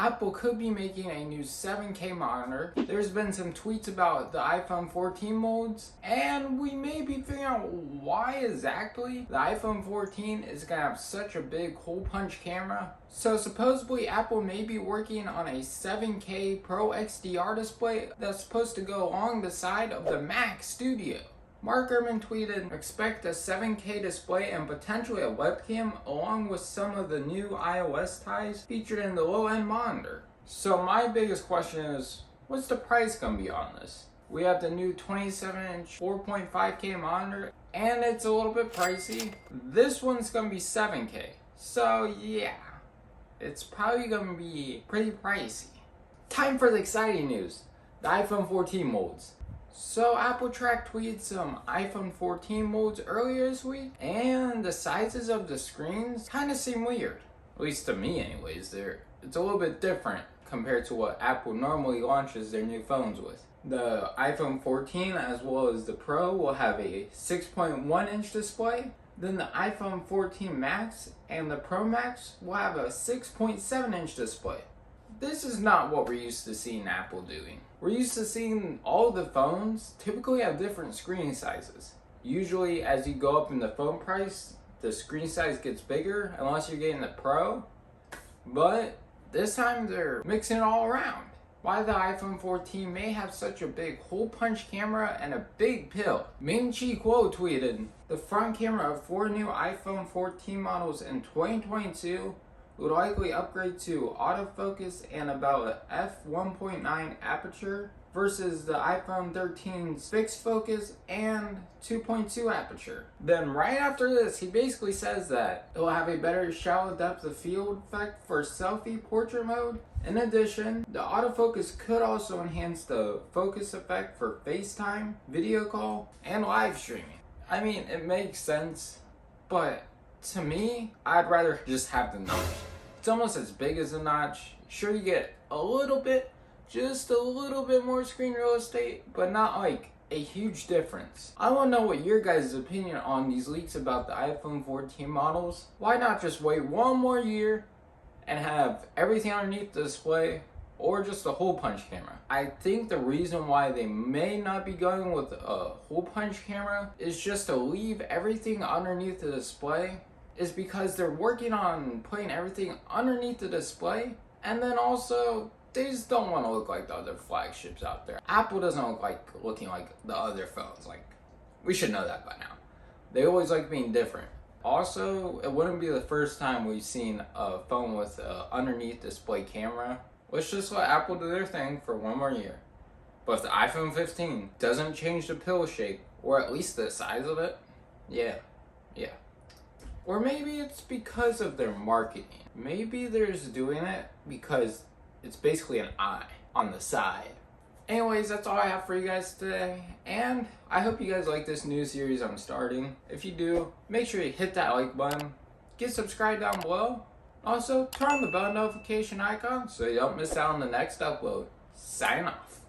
Apple could be making a new 7K monitor. There's been some tweets about the iPhone 14 molds, and we may be figuring out why exactly the iPhone 14 is gonna have such a big hole punch camera. So supposedly Apple may be working on a 7K Pro XDR display that's supposed to go along the side of the Mac Studio. Mark Gurman tweeted, expect a 7K display and potentially a webcam along with some of the new iOS ties featured in the low-end monitor. So my biggest question is, what's the price gonna be on this? We have the new 27-inch 4.5K monitor and it's a little bit pricey. This one's gonna be 7K. So yeah, it's probably gonna be pretty pricey. Time for the exciting news, the iPhone 14 molds. So Apple Track tweeted some iPhone 14 molds earlier this week, and the sizes of the screens kind of seem weird. At least to me anyways. It's a little bit different compared to what Apple normally launches their new phones with. The iPhone 14 as well as the Pro will have a 6.1 inch display. Then the iPhone 14 Max and the Pro Max will have a 6.7 inch display. This is not what we're used to seeing Apple doing. We're used to seeing all the phones typically have different screen sizes. Usually as you go up in the phone price, the screen size gets bigger unless you're getting the Pro. But this time they're mixing it all around. Why the iPhone 14 may have such a big hole punch camera and a big pill. Ming Chi Kuo tweeted, the front camera of 4 new iPhone 14 models in 2022 would likely upgrade to autofocus and about an f1.9 aperture versus the iPhone 13's fixed focus and 2.2 aperture. Then right after this, he basically says that it will have a better shallow depth of field effect for selfie portrait mode. In addition, the autofocus could also enhance the focus effect for FaceTime, video call, and live streaming. I mean, it makes sense, but to me, I'd rather just have the notch. It's almost as big as a notch. Sure, you get a little bit, just a little bit more screen real estate, but not like a huge difference. I want to know what your guys' opinion on these leaks about the iPhone 14 models. Why not just wait one more year and have everything underneath the display, or just a hole punch camera? I think the reason why they may not be going with a hole punch camera is just to leave everything underneath the display, is because they're working on putting everything underneath the display, and then also they just don't want to look like the other flagships out there. Apple doesn't look like looking like the other phones. Like, we should know that by now. They always like being different. Also, it wouldn't be the first time we've seen a phone with an underneath display camera. Let's just let Apple do their thing for one more year. But if the iPhone 15 doesn't change the pill shape, or at least the size of it, yeah. Or maybe it's because of their marketing. Maybe they're just doing it because it's basically an eye on the side. Anyways, that's all I have for you guys today. And I hope you guys like this new series I'm starting. If you do, make sure you hit that like button. Get subscribed down below. Also, turn on the bell notification icon so you don't miss out on the next upload. Sign off.